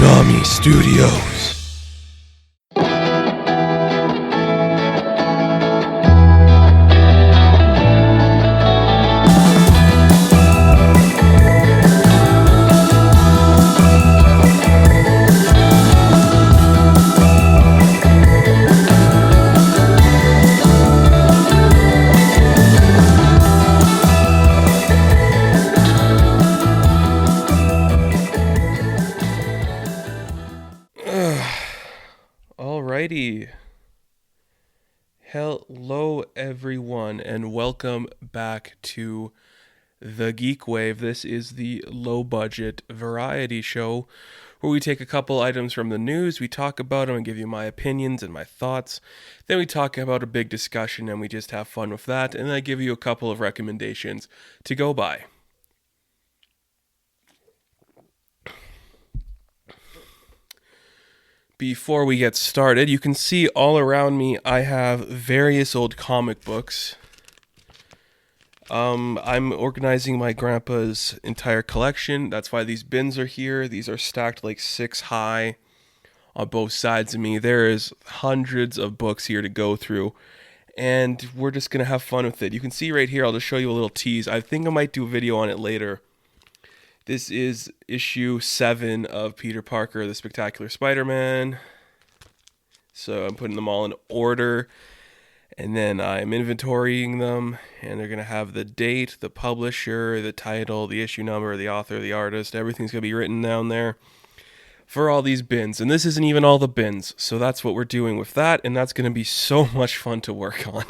Konami Studios. Alrighty. Hello everyone and welcome back to the Geekwave. This is the low budget variety show where we take a couple items from the news, we talk about them and give you my opinions and my thoughts. Then we talk about a big discussion and we just have fun with that, and then I give you a couple of recommendations to go by. Before we get started, you can see all around me I have various old comic books. I'm organizing my grandpa's entire collection. That's why these bins are here. These are stacked like 6 high on both sides of me. There is hundreds of books here to go through, and we're just going to have fun with it. You can see right here, I'll just show you a little tease. I think I might do a video on it later. This is issue 7 of Peter Parker, the Spectacular Spider-Man. So I'm putting them all in order, and then I'm inventorying them, and they're going to have the date, the publisher, the title, the issue number, the author, the artist. Everything's going to be written down there for all these bins. And this isn't even all the bins, so that's what we're doing with that, and that's going to be so much fun to work on.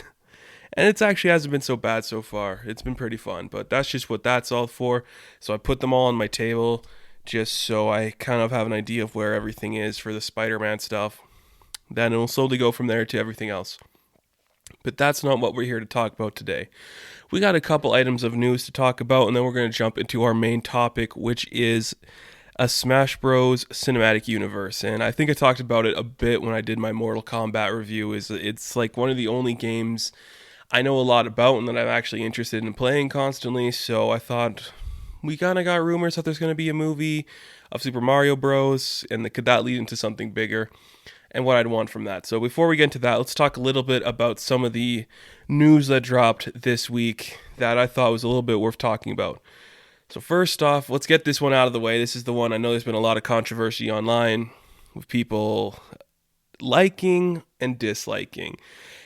And it actually hasn't been so bad so far. It's been pretty fun, but that's just what that's all for. So I put them all on my table just so I kind of have an idea of where everything is for the Spider-Man stuff. Then it'll slowly go from there to everything else. But that's not what we're here to talk about today. We got a couple items of news to talk about, and then we're going to jump into our main topic, which is a Smash Bros. Cinematic universe. And I think I talked about it a bit when I did my Mortal Kombat review. It's like one of the only games I know a lot about and that I'm actually interested in playing constantly, so I thought we kind of got rumors that there's going to be a movie of Super Mario Bros, and could that lead into something bigger, and what I'd want from that. So before we get into that, let's talk a little bit about some of the news that dropped this week that I thought was a little bit worth talking about. So first off, let's get this one out of the way. This is the one I know there's been a lot of controversy online with people liking and disliking.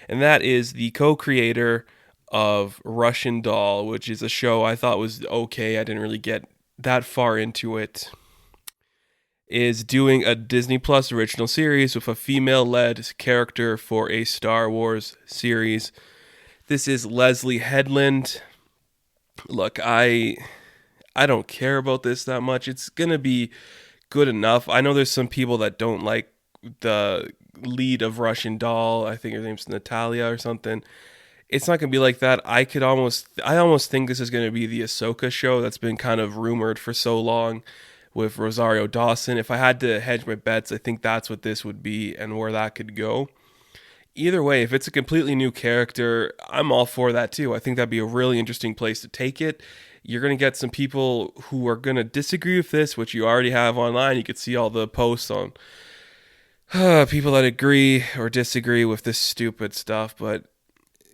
And that is the co-creator of Russian Doll, which is a show I thought was okay. I didn't really get that far into it. Is doing a Disney Plus original series with a female-led character for a Star Wars series. This is Leslie Headland. Look, I don't care about this that much. It's going to be good enough. I know there's some people that don't like the lead of Russian Doll. I think her name's Natalia or something. It's not going to be like that. I almost think this is going to be the Ahsoka show that's been kind of rumored for so long with Rosario Dawson. If I had to hedge my bets, I think that's what this would be and where that could go. Either way, if it's a completely new character, I'm all for that too. I think that'd be a really interesting place to take it. You're going to get some people who are going to disagree with this, which you already have online. You could see all the posts on people that agree or disagree with this stupid stuff, but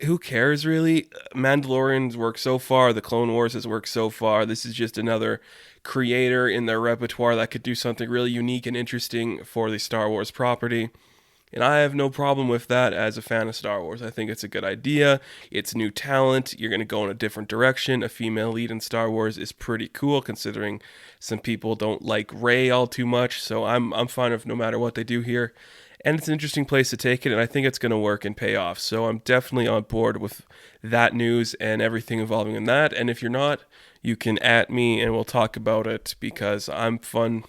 who cares really? Mandalorian's worked so far, the Clone Wars has worked so far. This is just another creator in their repertoire that could do something really unique and interesting for the Star Wars property. And I have no problem with that as a fan of Star Wars. I think it's a good idea. It's new talent. You're going to go in a different direction. A female lead in Star Wars is pretty cool, considering some people don't like Rey all too much. So I'm fine with no matter what they do here. And it's an interesting place to take it, and I think it's going to work and pay off. So I'm definitely on board with that news and everything involving in that. And if you're not, you can @ me and we'll talk about it, because I'm fun.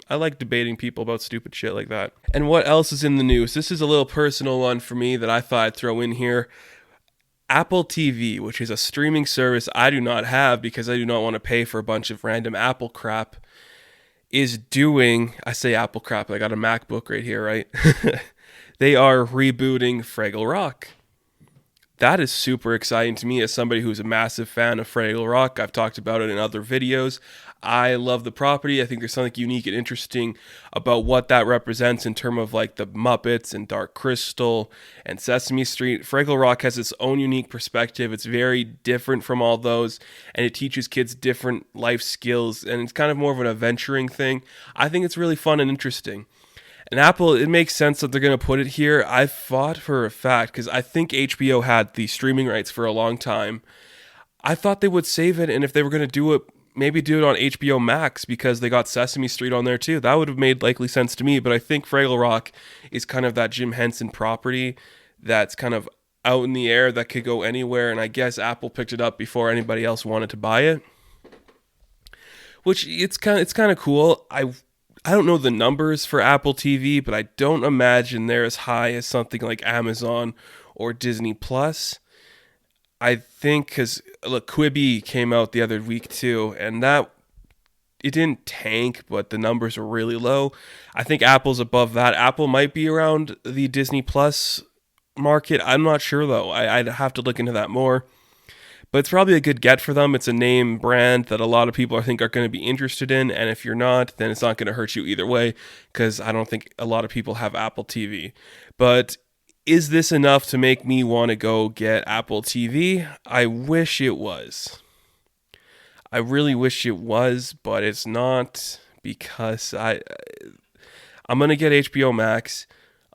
I like debating people about stupid shit like that. And what else is in the news? This is a little personal one for me that I thought I'd throw in here. Apple TV, which is a streaming service I do not have because I do not want to pay for a bunch of random Apple crap, is doing, I say Apple crap, I got a MacBook right here, right? They are rebooting Fraggle Rock. That is super exciting to me as somebody who's a massive fan of Fraggle Rock. I've talked about it in other videos. I love the property. I think there's something unique and interesting about what that represents in terms of like the Muppets and Dark Crystal and Sesame Street. Fraggle Rock has its own unique perspective. It's very different from all those, and it teaches kids different life skills, and it's kind of more of an adventuring thing. I think it's really fun and interesting. And Apple, it makes sense that they're going to put it here. I thought for a fact, because I think HBO had the streaming rights for a long time. I thought they would save it, and if they were going to do it, maybe do it on HBO Max because they got Sesame Street on there too. That would have made likely sense to me, but I think Fraggle Rock is kind of that Jim Henson property that's kind of out in the air that could go anywhere, and I guess Apple picked it up before anybody else wanted to buy it. Which it's kind of cool. I don't know the numbers for Apple TV, but I don't imagine they're as high as something like Amazon or Disney Plus. I think because look, Quibi came out the other week too, and that it didn't tank, but the numbers were really low. I think Apple's above that. Apple might be around the Disney Plus market. I'm not sure though. I'd have to look into that more. But it's probably a good get for them. It's a name brand that a lot of people I think are going to be interested in, and if you're not, then it's not going to hurt you either way, because I don't think a lot of people have Apple TV. But is this enough to make me want to go get Apple TV? I wish it was. I really wish it was, but it's not, because I'm going to get HBO Max.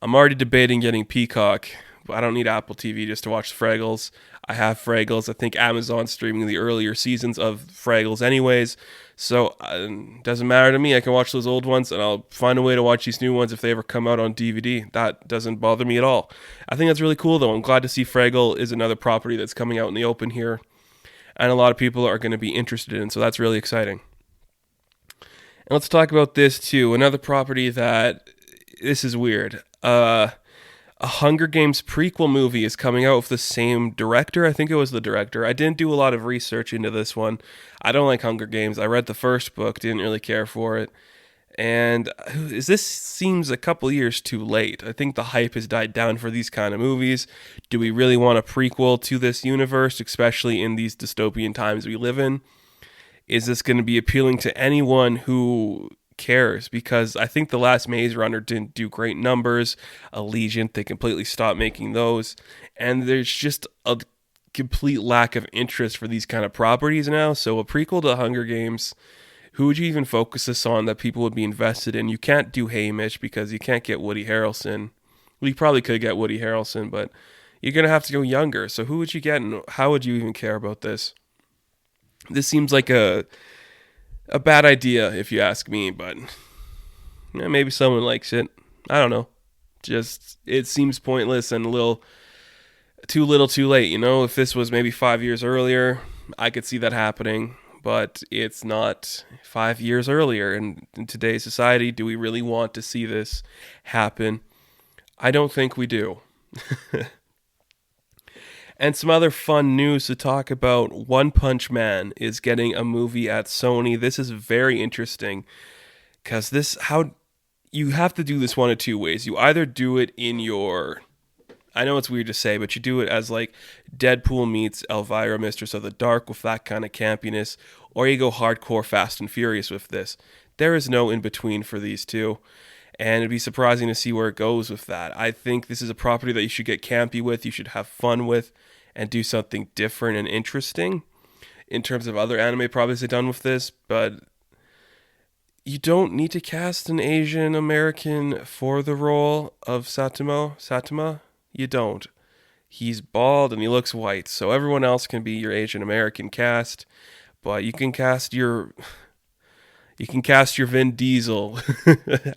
I'm already debating getting Peacock, but I don't need Apple TV just to watch Fraggles. I have Fraggles. I think Amazon's streaming the earlier seasons of Fraggles anyways, so it doesn't matter to me. I can watch those old ones, and I'll find a way to watch these new ones if they ever come out on DVD. That doesn't bother me at all. I think that's really cool, though. I'm glad to see Fraggle is another property that's coming out in the open here, and a lot of people are going to be interested in, so that's really exciting. And let's talk about this, too. Another property that, this is weird. A Hunger Games prequel movie is coming out with the same director. I think it was the director. I didn't do a lot of research into this one. I don't like Hunger Games. I read the first book, didn't really care for it. And this seems a couple years too late. I think the hype has died down for these kind of movies. Do we really want a prequel to this universe, especially in these dystopian times we live in? Is this going to be appealing to anyone who cares? Because I think the last Maze Runner didn't do great numbers. Allegiant, they completely stopped making those, and there's just a complete lack of interest for these kind of properties now. So a prequel to Hunger Games, who would you even focus this on that people would be invested in? You can't do Hamish because you can't get Woody Harrelson. Well, you probably could get Woody Harrelson, but you're going to have to go younger. So who would you get, and how would you even care about this? This seems like a bad idea, if you ask me, but maybe someone likes it. I don't know. Just, it seems pointless and a little too little too late. You know, if this was maybe 5 years earlier, I could see that happening, but it's not 5 years earlier. And in today's society, do we really want to see this happen? I don't think we do. And some other fun news to talk about. One Punch Man is getting a movie at Sony. This is very interesting because you have to do this one of two ways. You either do it in your, I know it's weird to say, but you do it as like Deadpool meets Elvira, Mistress of the Dark, with that kind of campiness, or you go hardcore Fast and Furious with this. There is no in between for these two. And it'd be surprising to see where it goes with that. I think this is a property that you should get campy with, you should have fun with, and do something different and interesting in terms of other anime properties they've done with this. But you don't need to cast an Asian American for the role of Saitama. You don't. He's bald and he looks white, so everyone else can be your Asian American cast. But you can cast your Vin Diesel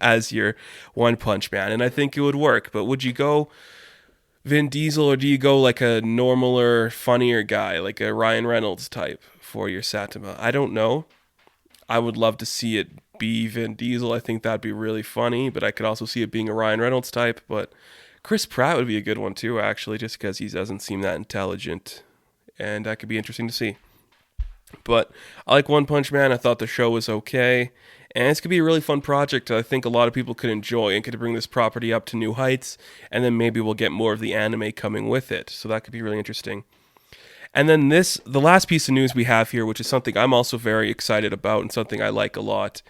as your One Punch Man, and I think it would work. But would you go Vin Diesel, or do you go like a normaler, funnier guy, like a Ryan Reynolds type for your Saitama? I don't know. I would love to see it be Vin Diesel. I think that'd be really funny, but I could also see it being a Ryan Reynolds type. But Chris Pratt would be a good one too, actually, just because he doesn't seem that intelligent, and that could be interesting to see. But I like One Punch Man. I thought the show was okay. And it's going to be a really fun project I think a lot of people could enjoy and could bring this property up to new heights. And then maybe we'll get more of the anime coming with it. So that could be really interesting. And then the last piece of news we have here, which is something I'm also very excited about and something I like a lot,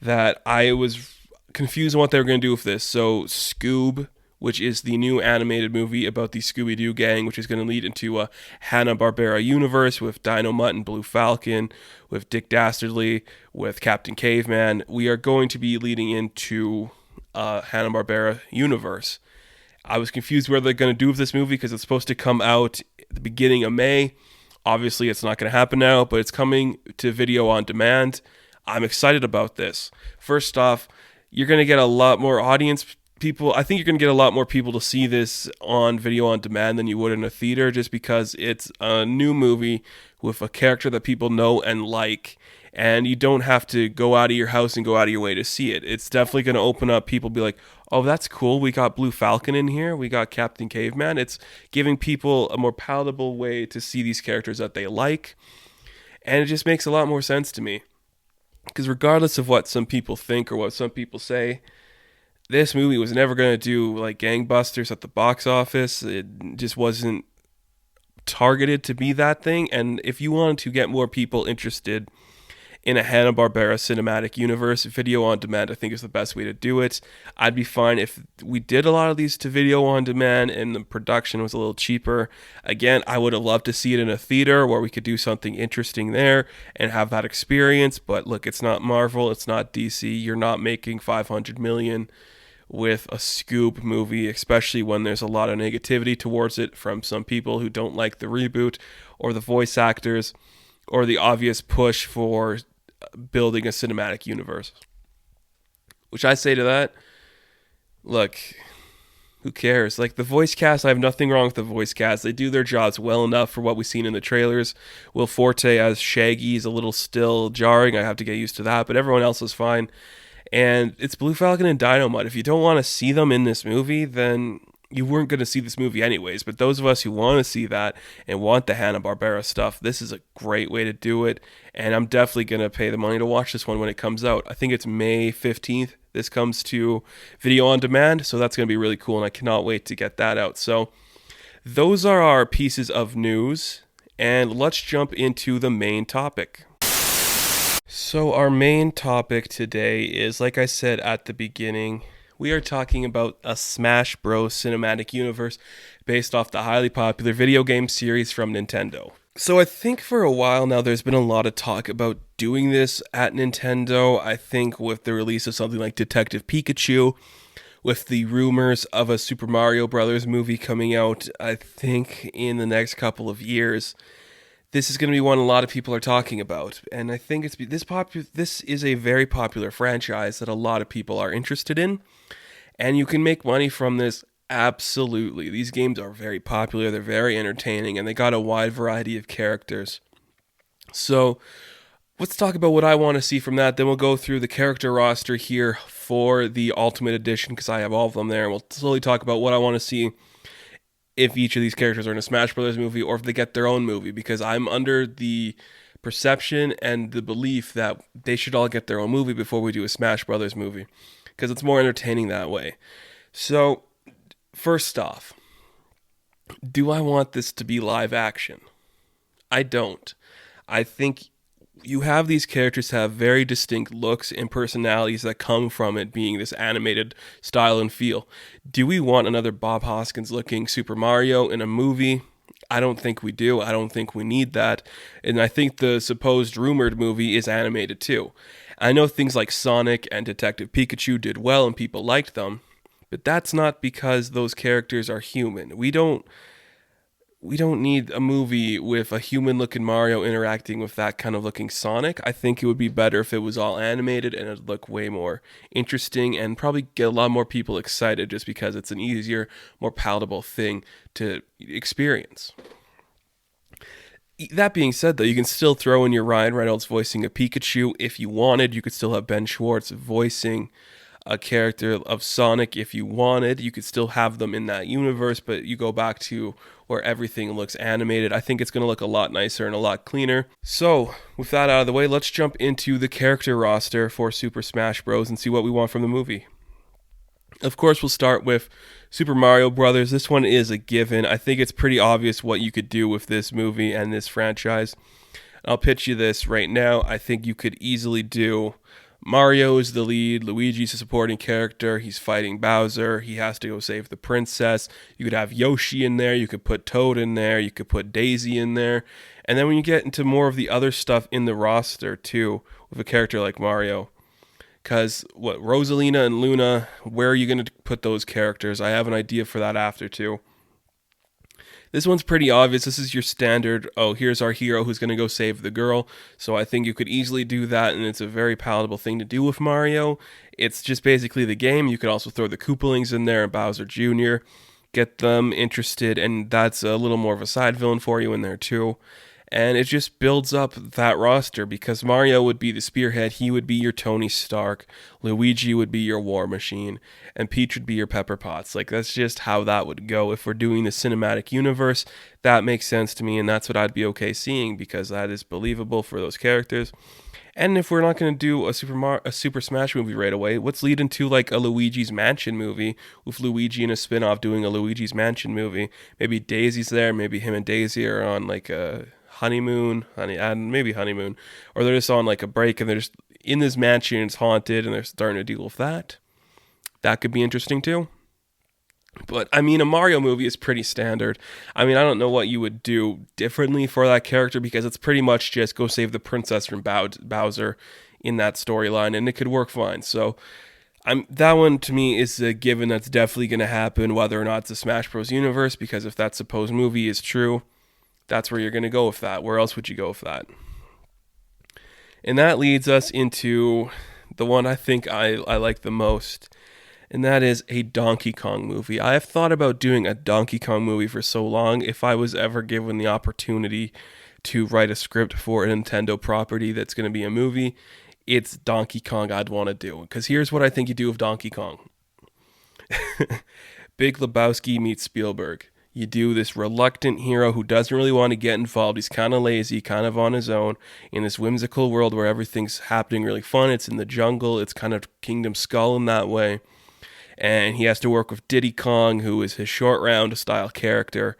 that I was confused on what they were going to do with this. So Scoob, which is the new animated movie about the Scooby-Doo gang, which is going to lead into a Hanna-Barbera universe with Dynomutt and Blue Falcon, with Dick Dastardly, with Captain Caveman. We are going to be leading into a Hanna-Barbera universe. I was confused where they're going to do with this movie because it's supposed to come out at the beginning of May. Obviously, it's not going to happen now, but it's coming to video on demand. I'm excited about this. First off, you're going to get a lot more audience people. I think you're going to get a lot more people to see this on video on demand than you would in a theater, just because it's a new movie with a character that people know and like, and you don't have to go out of your house and go out of your way to see it. It's definitely going to open up people be like, oh, that's cool. We got Blue Falcon in here. We got Captain Caveman. It's giving people a more palatable way to see these characters that they like, and it just makes a lot more sense to me. Because regardless of what some people think or what some people say, this movie was never going to do like gangbusters at the box office. It just wasn't targeted to be that thing. And if you wanted to get more people interested in a Hanna-Barbera cinematic universe, video on demand, I think is the best way to do it. I'd be fine if we did a lot of these to video on demand and the production was a little cheaper. Again, I would have loved to see it in a theater where we could do something interesting there and have that experience. But look, it's not Marvel, it's not DC. You're not making $500 million with a Scoob movie, especially when there's a lot of negativity towards it from some people who don't like the reboot or the voice actors or the obvious push for building a cinematic universe. Which I say to that, look, who cares? Like, the voice cast, I have nothing wrong with the voice cast. They do their jobs well enough for what we've seen in the trailers. Will Forte as Shaggy is a little still jarring. I have to get used to that, but everyone else is fine. And it's Blue Falcon and Dynomutt. If you don't want to see them in this movie, then you weren't going to see this movie anyways. But those of us who want to see that and want the Hanna-Barbera stuff, this is a great way to do it. And I'm definitely going to pay the money to watch this one when it comes out. I think it's May 15th. This comes to video on demand, so that's going to be really cool, and I cannot wait to get that out. So those are our pieces of news, and let's jump into the main topic. So our main topic today is, like I said at the beginning, we are talking about a Smash Bros. Cinematic universe based off the highly popular video game series from Nintendo. So I think for a while now there's been a lot of talk about doing this at Nintendo. I think with the release of something like Detective Pikachu, with the rumors of a Super Mario Brothers movie coming out, I think in the next couple of years, this is going to be one a lot of people are talking about. And I think this is a very popular franchise that a lot of people are interested in. And you can make money from this, absolutely. These games are very popular, they're very entertaining, and they got a wide variety of characters. So let's talk about what I want to see from that. Then we'll go through the character roster here for the Ultimate Edition, because I have all of them there. And we'll slowly talk about what I want to see if each of these characters are in a Smash Brothers movie or if they get their own movie, because I'm under the perception and the belief that they should all get their own movie before we do a Smash Brothers movie, because it's more entertaining that way. So, first off, do I want this to be live action? I don't. I think you have these characters have very distinct looks and personalities that come from it being this animated style and feel. Do we want another Bob Hoskins looking Super Mario in a movie? I don't think we do. I don't think we need that. And I think the supposed rumored movie is animated too. I know things like Sonic and Detective Pikachu did well and people liked them, but that's not because those characters are human. We don't need a movie with a human-looking Mario interacting with that kind of looking Sonic. I think it would be better if it was all animated and it'd look way more interesting and probably get a lot more people excited just because it's an easier, more palatable thing to experience. That being said, though, you can still throw in your Ryan Reynolds voicing a Pikachu if you wanted. You could still have Ben Schwartz voicing a character of Sonic if you wanted. You could still have them in that universe, but you go back to where everything looks animated. I think it's going to look a lot nicer and a lot cleaner. So, with that out of the way, let's jump into the character roster for Super Smash Bros. And see what we want from the movie. Of course, we'll start with Super Mario Brothers. This one is a given. I think it's pretty obvious what you could do with this movie and this franchise. I'll pitch you this right now. I think you could easily do Mario is the lead, Luigi's a supporting character, he's fighting Bowser, he has to go save the princess. You could have Yoshi in there, you could put Toad in there, you could put Daisy in there. And then when you get into more of the other stuff in the roster too, with a character like Mario, because Rosalina and Luna, where are you going to put those characters? I have an idea for that after too. This one's pretty obvious. This is your standard, oh, here's our hero who's going to go save the girl. So I think you could easily do that, and it's a very palatable thing to do with Mario. It's just basically the game. You could also throw the Koopalings in there and Bowser Jr., get them interested, and that's a little more of a side villain for you in there too. And it just builds up that roster because Mario would be the spearhead. He would be your Tony Stark. Luigi would be your War Machine. And Peach would be your Pepper Potts. Like, that's just how that would go. If we're doing the cinematic universe, that makes sense to me. And that's what I'd be okay seeing because that is believable for those characters. And if we're not going to do a Super Smash movie right away, let's lead into like a Luigi's Mansion movie with Luigi in a spin-off doing a Luigi's Mansion movie. Maybe Daisy's there. Maybe him and Daisy are on like a honeymoon, or they're just on like a break and they're just in this mansion, it's haunted, and they're starting to deal with that. That could be interesting too. But I mean, a Mario movie is pretty standard. I mean, I don't know what you would do differently for that character because it's pretty much just go save the princess from Bowser in that storyline, and it could work fine. So that one to me is a given that's definitely going to happen, whether or not it's a Smash Bros. Universe, because if that supposed movie is true, that's where you're going to go with that. Where else would you go with that? And that leads us into the one I think I like the most, and that is a Donkey Kong movie. I have thought about doing a Donkey Kong movie for so long. If I was ever given the opportunity to write a script for a Nintendo property that's going to be a movie, it's Donkey Kong I'd want to do. Because here's what I think you do with Donkey Kong. Big Lebowski meets Spielberg. You do this reluctant hero who doesn't really want to get involved. He's kind of lazy, kind of on his own in this whimsical world where everything's happening really fun. It's in the jungle. It's kind of Kingdom Skull in that way. And he has to work with Diddy Kong, who is his short round style character,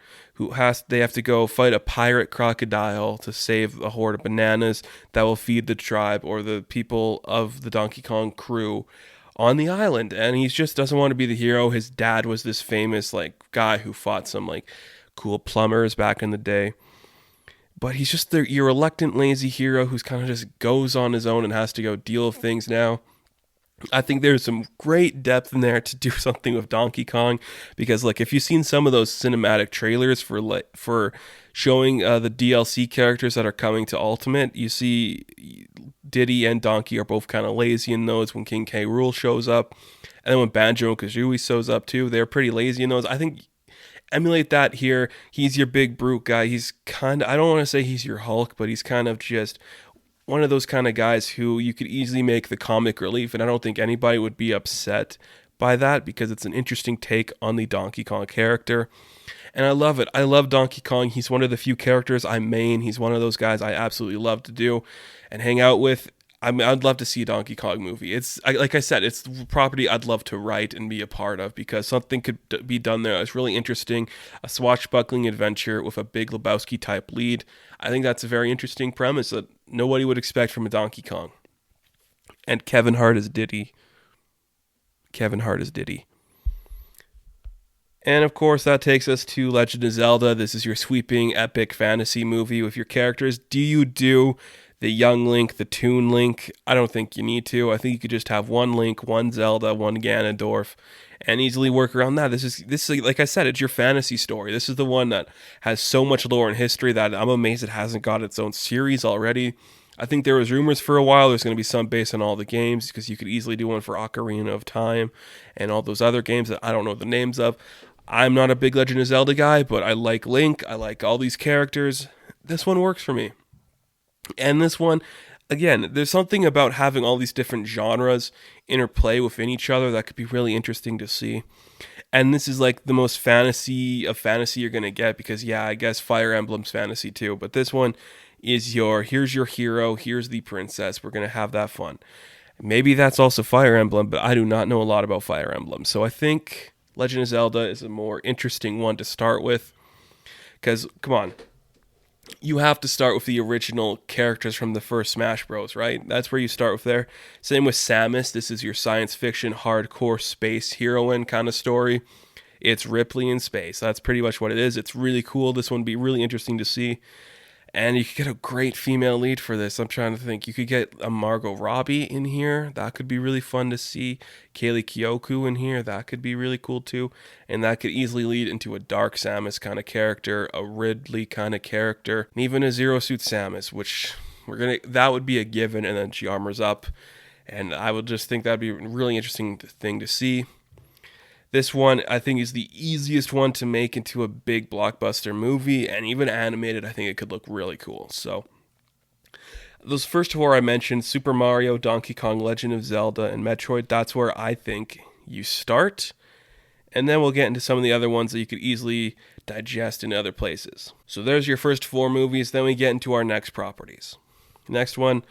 they have to go fight a pirate crocodile to save a horde of bananas that will feed the tribe or the people of the Donkey Kong crew on the island. And he just doesn't want to be the hero. His dad was this famous like guy who fought some like cool plumbers back in the day, but he's just your reluctant lazy hero who's kind of just goes on his own and has to go deal with things now. I think there's some great depth in there to do something with Donkey Kong, because like if you've seen some of those cinematic trailers for showing the DLC characters that are coming to Ultimate, you see Diddy and Donkey are both kind of lazy in those when King K. Rool shows up, and then when Banjo and Kazooie shows up too, they're pretty lazy in those. I think emulate that here. He's your big brute guy. He's kind of, I don't want to say he's your Hulk, but he's kind of just one of those kind of guys who you could easily make the comic relief, and I don't think anybody would be upset by that because it's an interesting take on the Donkey Kong character. And I love it. I love Donkey Kong. He's one of the few characters I main. He's one of those guys I absolutely love to do and hang out with. I'd love to see a Donkey Kong movie. Like I said, it's the property I'd love to write and be a part of because something could be done there. It's really interesting. A swashbuckling adventure with a Big Lebowski type lead. I think that's a very interesting premise that nobody would expect from a Donkey Kong. And Kevin Hart is Diddy. And of course, that takes us to Legend of Zelda. This is your sweeping epic fantasy movie with your characters. Do you do the young Link, the Toon Link? I don't think you need to. I think you could just have one Link, one Zelda, one Ganondorf, and easily work around that. This is like I said, it's your fantasy story. This is the one that has so much lore and history that I'm amazed it hasn't got its own series already. I think there was rumors for a while there's going to be some based on all the games because you could easily do one for Ocarina of Time and all those other games that I don't know the names of. I'm not a big Legend of Zelda guy, but I like Link. I like all these characters. This one works for me. And this one, again, there's something about having all these different genres interplay within each other that could be really interesting to see. And this is like the most fantasy of fantasy you're going to get because, yeah, I guess Fire Emblem's fantasy too. But this one is here's your hero, here's the princess. We're going to have that fun. Maybe that's also Fire Emblem, but I do not know a lot about Fire Emblem. So I think Legend of Zelda is a more interesting one to start with. Because, come on, you have to start with the original characters from the first Smash Bros, right? That's where you start with there. Same with Samus. This is your science fiction, hardcore space heroine kind of story. It's Ripley in space. That's pretty much what it is. It's really cool. This one would be really interesting to see. And you could get a great female lead for this. I'm trying to think. You could get a Margot Robbie in here. That could be really fun to see. Kaylee Kyoku in here. That could be really cool too. And that could easily lead into a Dark Samus kind of character, a Ridley kind of character, and even a Zero Suit Samus, which that would be a given. And then she armors up. And I would just think that'd be a really interesting thing to see. This one, I think, is the easiest one to make into a big blockbuster movie, and even animated, I think it could look really cool. So, those first four I mentioned, Super Mario, Donkey Kong, Legend of Zelda, and Metroid, that's where I think you start. And then we'll get into some of the other ones that you could easily digest in other places. So there's your first four movies, then we get into our next properties. Next one,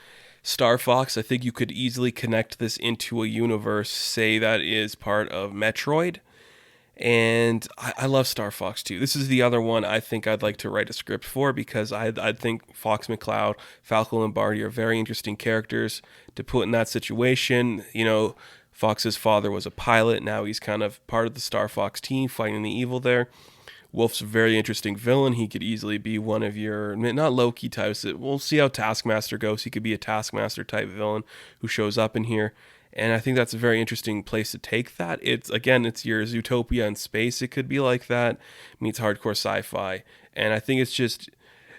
Star Fox. I think you could easily connect this into a universe, say that is part of Metroid. And I love Star Fox too. This is the other one I think I'd like to write a script for, because I think Fox McCloud, Falco Lombardi are very interesting characters to put in that situation. You know, Fox's father was a pilot. Now he's kind of part of the Star Fox team fighting the evil there. Wolf's a very interesting villain. He could easily be one of your, not Loki types. We'll see how Taskmaster goes. He could be a Taskmaster type villain who shows up in here. And I think that's a very interesting place to take that. It's your Zootopia in space. It could be like that, meets hardcore sci-fi. And I think it's just,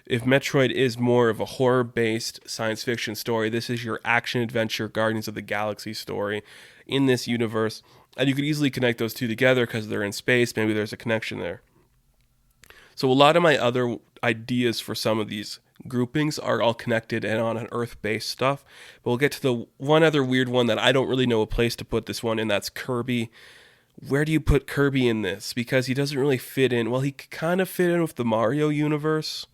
if Metroid is more of a horror-based science fiction story, this is your action-adventure Guardians of the Galaxy story in this universe. And you could easily connect those two together because they're in space. Maybe there's a connection there. So a lot of my other ideas for some of these groupings are all connected and on an Earth-based stuff. But we'll get to the one other weird one that I don't really know a place to put this one in. That's Kirby. Where do you put Kirby in this? Because he doesn't really fit in. Well, he could kind of fit in with the Mario universe,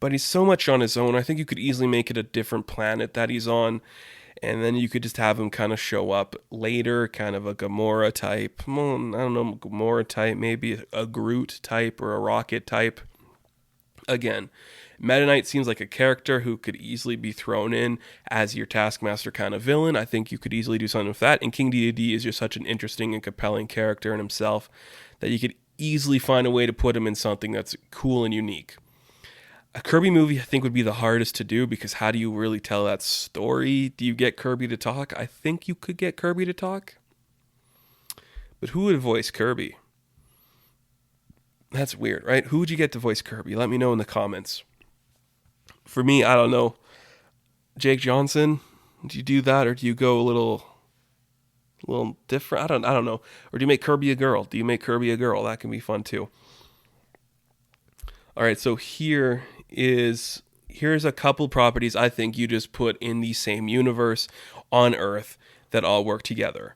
but he's so much on his own. I think you could easily make it a different planet that he's on. And then you could just have him kind of show up later, kind of a Gamora type. Well, I don't know, Gamora type, maybe a Groot type or a Rocket type. Again, Meta Knight seems like a character who could easily be thrown in as your Taskmaster kind of villain. I think you could easily do something with that. And King Dedede is just such an interesting and compelling character in himself that you could easily find a way to put him in something that's cool and unique. A Kirby movie, I think, would be the hardest to do, because how do you really tell that story? Do you get Kirby to talk? I think you could get Kirby to talk. But who would voice Kirby? That's weird, right? Who would you get to voice Kirby? Let me know in the comments. For me, I don't know. Jake Johnson? Do you do that, or do you go a little different? I don't know. Or do you make Kirby a girl? Do you make Kirby a girl? That can be fun too. All right, so here's a couple properties I think you just put in the same universe on Earth that all work together.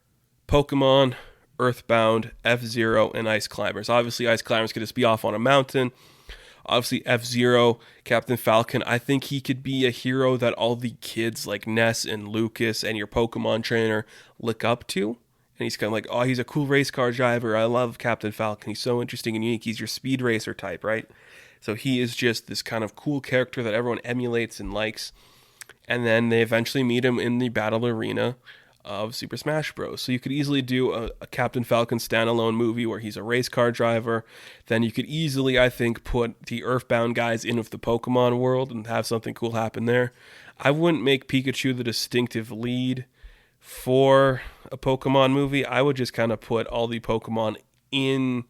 Pokemon, Earthbound, F-Zero, and Ice Climbers. Obviously, Ice Climbers could just be off on a mountain. Obviously, F-Zero, Captain Falcon, I think he could be a hero that all the kids like Ness and Lucas and your Pokemon trainer look up to. And he's kind of like, oh, he's a cool race car driver. I love Captain Falcon. He's so interesting and unique. He's your speed racer type, right? So he is just this kind of cool character that everyone emulates and likes. And then they eventually meet him in the battle arena of Super Smash Bros. So you could easily do a Captain Falcon standalone movie where he's a race car driver. Then you could easily, I think, put the Earthbound guys in with the Pokemon world and have something cool happen there. I wouldn't make Pikachu the distinctive lead for a Pokemon movie. I would just kind of put all the Pokemon in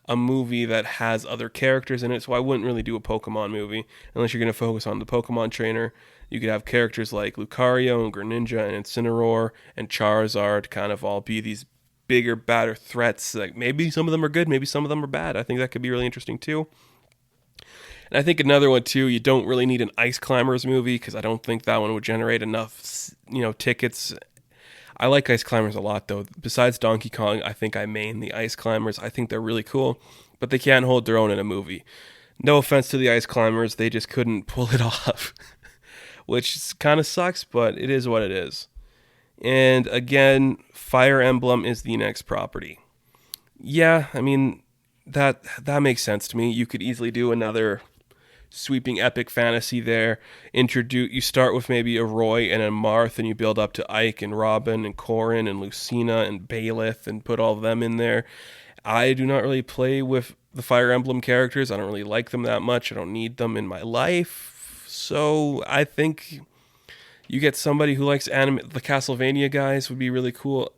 a movie that has other characters in it. So I wouldn't really do a Pokemon movie unless you're going to focus on the Pokemon trainer. You could have characters like Lucario and Greninja and Incineroar and Charizard kind of all be these bigger, badder threats. Like maybe some of them are good, maybe some of them are bad. I think that could be really interesting too. And I think another one too, you don't really need an Ice Climbers movie, because I don't think that one would generate enough, tickets. I like Ice Climbers a lot though. Besides Donkey Kong, I think I main the Ice Climbers. I think they're really cool, but they can't hold their own in a movie. No offense to the Ice Climbers, they just couldn't pull it off. Which kind of sucks, but it is what it is. And again, Fire Emblem is the next property. Yeah, I mean, that makes sense to me. You could easily do another sweeping epic fantasy there. You start with maybe a Roy and a Marth, and you build up to Ike and Robin and Corin and Lucina and Baelith and put all of them in there. I do not really play with the Fire Emblem characters. I don't really like them that much. I don't need them in my life. So I think you get somebody who likes anime. The Castlevania guys would be really cool.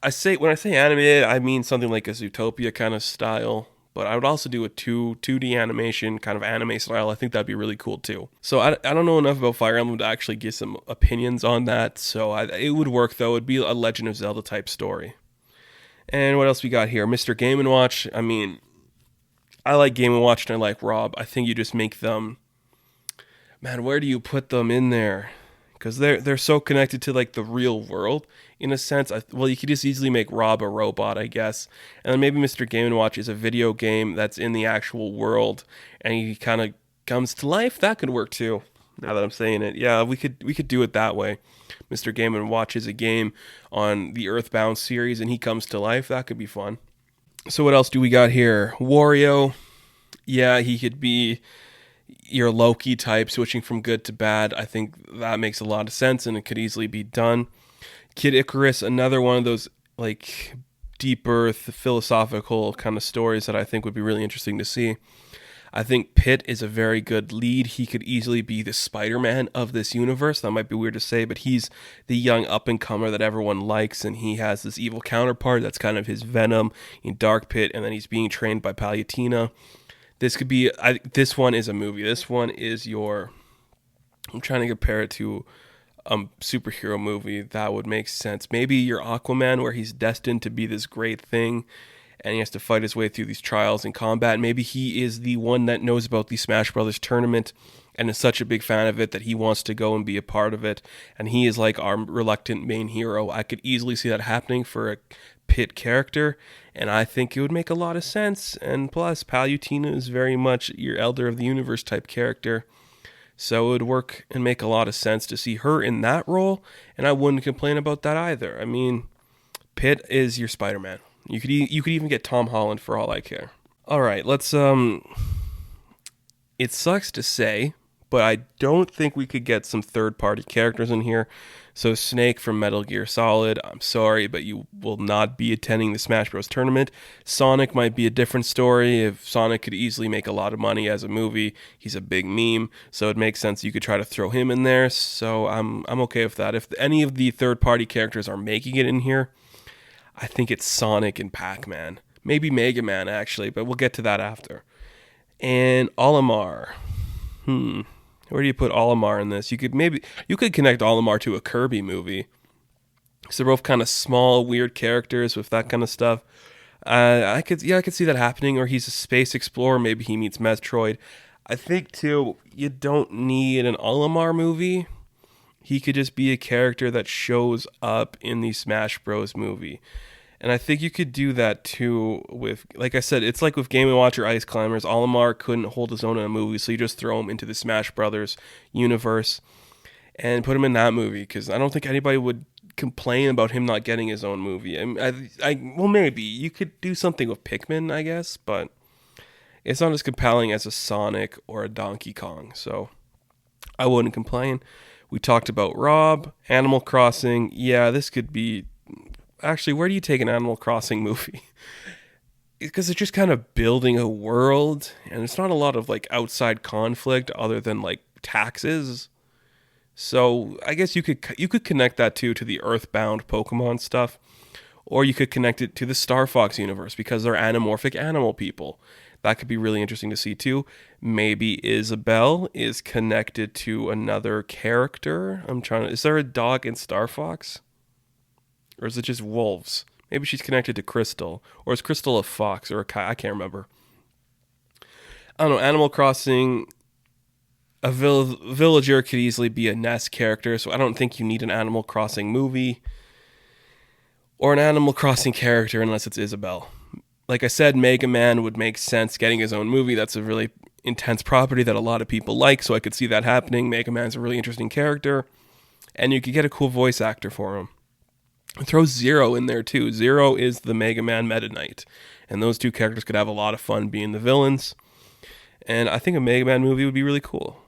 When I say animated, I mean something like a Zootopia kind of style. But I would also do a 2D animation kind of anime style. I think that'd be really cool too. So I don't know enough about Fire Emblem to actually give some opinions on that. So it would work though. It'd be a Legend of Zelda type story. And what else we got here? Mr. Game & Watch. I mean, I like Game & Watch and I like Rob. I think you just make them... Man, where do you put them in there? Because they're so connected to like the real world in a sense. You could just easily make Rob a robot, I guess. And then maybe Mr. Game & Watch is a video game that's in the actual world and he kind of comes to life. That could work too. Now that I'm saying it. Yeah, we could do it that way. Mr. Game & Watch is a game on the Earthbound series and he comes to life. That could be fun. So what else do we got here? Wario. Yeah, he could be your Loki type, switching from good to bad. I think that makes a lot of sense and it could easily be done. Kid Icarus, another one of those like deep earth philosophical kind of stories that I think would be really interesting to see. I think Pitt is a very good lead. He could easily be the Spider-Man of this universe. That might be weird to say, but he's the young up-and-comer that everyone likes, and he has this evil counterpart that's kind of his Venom in Dark Pit, and then he's being trained by Palutena. This one is a movie. This one is I'm trying to compare it to a superhero movie that would make sense. Maybe your Aquaman, where he's destined to be this great thing, and he has to fight his way through these trials in combat. Maybe he is the one that knows about the Smash Brothers tournament and is such a big fan of it that he wants to go and be a part of it. And he is like our reluctant main hero. I could easily see that happening for a Pit character, and I think it would make a lot of sense. And plus, Palutena is very much your Elder of the Universe type character. So it would work and make a lot of sense to see her in that role, and I wouldn't complain about that either. I mean, Pit is your Spider-Man. You could even get Tom Holland for all I care. All right, let's it sucks to say, but I don't think we could get some third-party characters in here. So Snake from Metal Gear Solid, I'm sorry, but you will not be attending the Smash Bros. Tournament. Sonic might be a different story. If Sonic could easily make a lot of money as a movie, he's a big meme, so it makes sense you could try to throw him in there. So I'm okay with that. If any of the third-party characters are making it in here, I think it's Sonic and Pac-Man. Maybe Mega Man, actually, but we'll get to that after. And Olimar. Where do you put Olimar in this? You could connect Olimar to a Kirby movie. Because they're both kind of small, weird characters with that kind of stuff. I could see that happening. Or he's a space explorer. Maybe he meets Metroid. I think, too, you don't need an Olimar movie. He could just be a character that shows up in the Smash Bros. Movie. And I think you could do that too with, like I said, it's like with Game & Watch or Ice Climbers. Olimar couldn't hold his own in a movie, so you just throw him into the Smash Brothers universe and put him in that movie, because I don't think anybody would complain about him not getting his own movie. Well, maybe. You could do something with Pikmin, I guess, but it's not as compelling as a Sonic or a Donkey Kong, so I wouldn't complain. We talked about Rob, Animal Crossing. Yeah, this could be... Actually, where do you take an Animal Crossing movie? Because it's just kind of building a world, and it's not a lot of like outside conflict other than like taxes. So I guess you could connect that to the Earthbound Pokemon stuff, or you could connect it to the Star Fox universe because they're anamorphic animal people. That could be really interesting to see too. Maybe Isabelle is connected to another character. Is there a dog in Star Fox? Or is it just wolves? Maybe she's connected to Crystal. Or is Crystal a fox or a cat? I can't remember. I don't know. Animal Crossing, a villager could easily be a Ness character, so I don't think you need an Animal Crossing movie or an Animal Crossing character unless it's Isabelle. Like I said, Mega Man would make sense getting his own movie. That's a really intense property that a lot of people like, so I could see that happening. Mega Man's a really interesting character, and you could get a cool voice actor for him. Throw Zero in there too. Zero is the Mega Man Meta Knight, and those two characters could have a lot of fun being the villains. And I think a Mega Man movie would be really cool.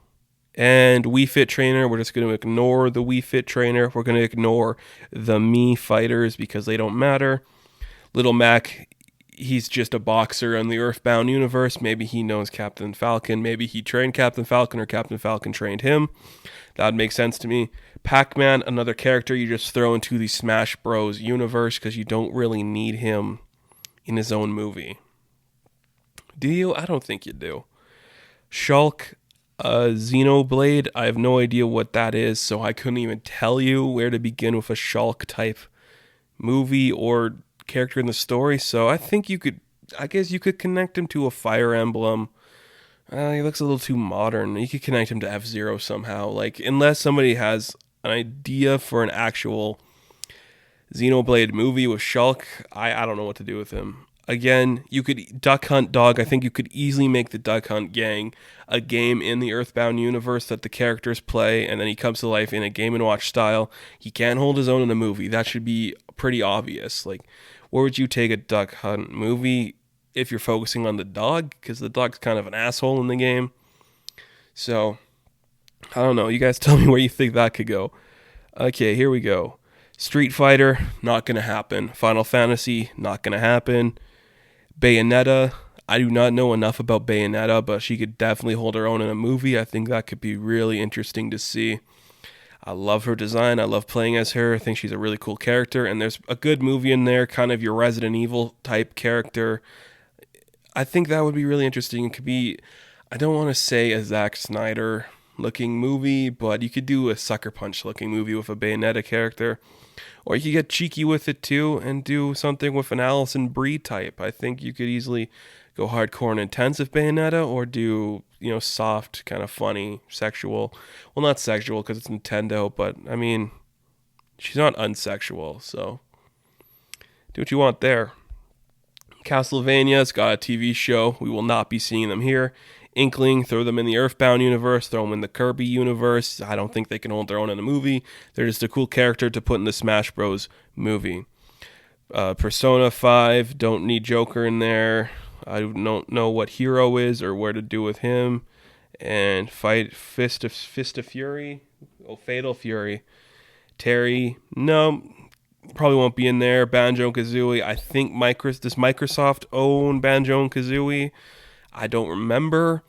And Wii Fit Trainer, we're just going to ignore the Wii Fit Trainer. We're going to ignore the Mii fighters because they don't matter. Little Mac, he's just a boxer in the Earthbound universe. Maybe he knows Captain Falcon. Maybe he trained Captain Falcon or Captain Falcon trained him. That would make sense to me. Pac-Man, another character you just throw into the Smash Bros. Universe because you don't really need him in his own movie. Do you? I don't think you do. Shulk, Xenoblade, I have no idea what that is, so I couldn't even tell you where to begin with a Shulk type movie or character in the story. So I think I guess you could connect him to a Fire Emblem. He looks a little too modern. You could connect him to F-Zero somehow. Like, unless somebody has an idea for an actual Xenoblade movie with Shulk, I don't know what to do with him. Again, you could Duck Hunt Dog. I think you could easily make the Duck Hunt Gang a game in the Earthbound universe that the characters play, and then he comes to life in a Game & Watch style. He can't hold his own in a movie. That should be pretty obvious. Like, where would you take a Duck Hunt movie if you're focusing on the dog? Because the dog's kind of an asshole in the game. So, I don't know. You guys tell me where you think that could go. Okay, here we go. Street Fighter, not going to happen. Final Fantasy, not going to happen. Bayonetta, I do not know enough about Bayonetta, but she could definitely hold her own in a movie. I think that could be really interesting to see. I love her design. I love playing as her. I think she's a really cool character, and there's a good movie in there, kind of your Resident Evil type character. I think that would be really interesting. It could be, I don't want to say a Zack Snyder looking movie, but you could do a Sucker Punch looking movie with a Bayonetta character. Or you could get cheeky with it too and do something with an Alison Brie type. I think you could easily go hardcore and intense with Bayonetta, or do, soft, kind of funny, sexual. Well, not sexual because it's Nintendo, but I mean, she's not unsexual, so do what you want there. Castlevania's got a TV show. We will not be seeing them here. Inkling, throw them in the Earthbound universe, throw them in the Kirby universe. I don't think they can hold their own in a movie. They're just a cool character to put in the Smash Bros. Movie. Persona 5, don't need Joker in there. I don't know what Hero is or where to do with him. And fight Fist of Fury. Oh, Fatal Fury. Terry, no, probably won't be in there. Banjo-Kazooie, I think does Microsoft own Banjo-Kazooie? I don't remember.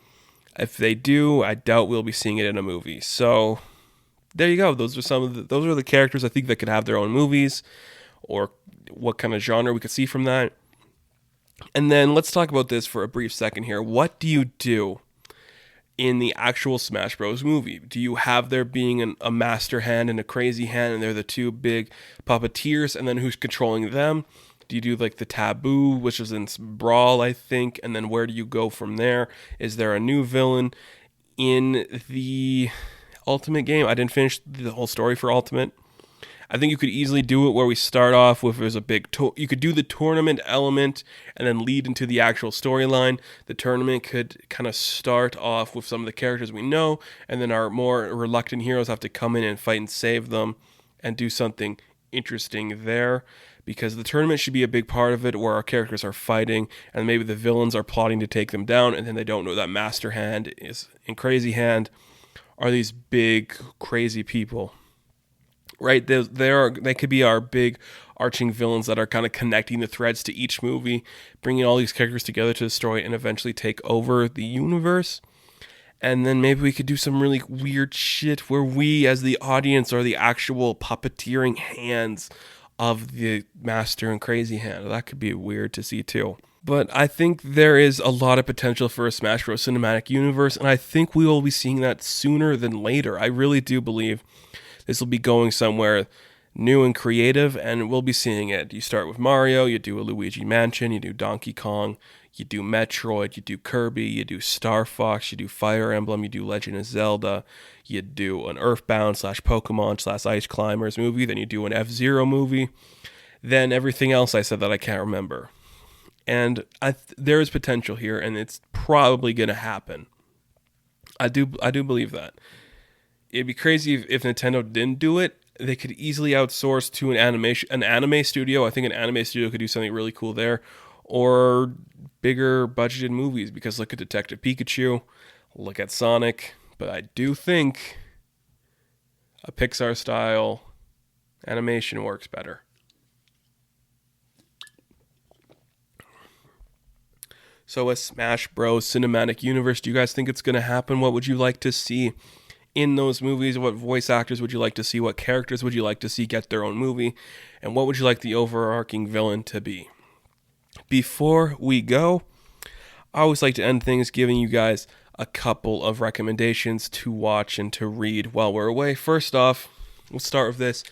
If they do, I doubt we'll be seeing it in a movie. So there you go. Those are the characters I think that could have their own movies, or what kind of genre we could see from that. And then let's talk about this for a brief second here. What do you do in the actual Smash Bros. Movie? Do you have there being a master hand and a crazy hand, and they're the two big puppeteers, and then who's controlling them? Do you do like the Taboo, which is in Brawl, I think, and then where do you go from there? Is there a new villain in the Ultimate game? I didn't finish the whole story for Ultimate. I think you could easily do it where we start off with there's a big you could do the tournament element and then lead into the actual storyline. The tournament could kind of start off with some of the characters we know, and then our more reluctant heroes have to come in and fight and save them and do something interesting there. Because the tournament should be a big part of it, where our characters are fighting and maybe the villains are plotting to take them down, and then they don't know that Master Hand is in Crazy Hand are these big crazy people, right? They could be our big arching villains that are kind of connecting the threads to each movie, bringing all these characters together to the story and eventually take over the universe. And then maybe we could do some really weird shit where we as the audience are the actual puppeteering hands of the Master and Crazy Hand. That could be weird to see too. But I think there is a lot of potential for a Smash Bros. Cinematic universe, and I think we will be seeing that sooner than later. I really do believe this will be going somewhere new and creative, and we'll be seeing it. You start with Mario, you do a Luigi Mansion, you do Donkey Kong, you do Metroid, you do Kirby, you do Star Fox, you do Fire Emblem, you do Legend of Zelda, you do an Earthbound /Pokemon /Ice Climbers movie, then you do an F-Zero movie, then everything else I said that I can't remember. And there is potential here, and it's probably going to happen. I do believe that. It'd be crazy if Nintendo didn't do it. They could easily outsource to an anime studio. I think an anime studio could do something really cool there, or bigger budgeted movies. Because look at Detective Pikachu, look at Sonic. But I do think a Pixar style animation works better. So a Smash Bros. Cinematic universe, do you guys think it's going to happen? What would you like to see in those movies? What voice actors would you like to see? What characters would you like to see get their own movie? And what would you like the overarching villain to be? Before we go, I always like to end things giving you guys a couple of recommendations to watch and to read while we're away. First off, we'll start with this.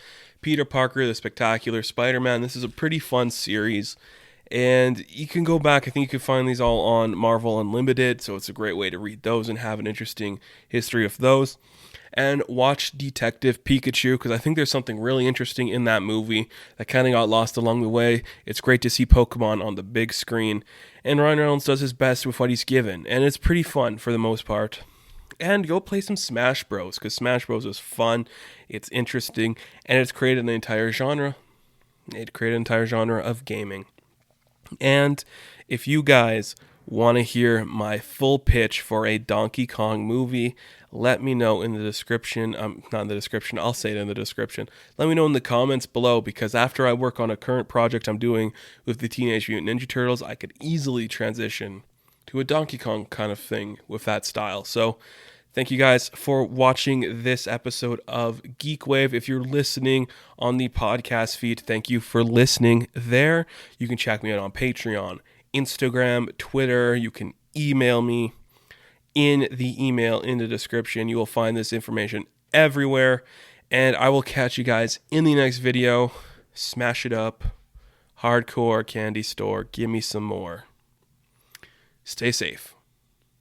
Peter Parker, the Spectacular Spider-Man. This is a pretty fun series. And you can go back, I think you can find these all on Marvel Unlimited, so it's a great way to read those and have an interesting history of those. And watch Detective Pikachu, because I think there's something really interesting in that movie that kind of got lost along the way. It's great to see Pokemon on the big screen, and Ryan Reynolds does his best with what he's given, and it's pretty fun for the most part. And go play some Smash Bros, because Smash Bros is fun, it's interesting, and it's created an entire genre. It created an entire genre of gaming. And if you guys want to hear my full pitch for a Donkey Kong movie, let me know in the description. Not in the description, I'll say it in the description. Let me know in the comments below, because after I work on a current project I'm doing with the Teenage Mutant Ninja Turtles, I could easily transition to a Donkey Kong kind of thing with that style. So thank you guys for watching this episode of Geekwave. If you're listening on the podcast feed, thank you for listening there. You can check me out on Patreon, Instagram, Twitter. You can email me in the email in the description. You will find this information everywhere. And I will catch you guys in the next video. Smash it up. Hardcore candy store. Give me some more. Stay safe.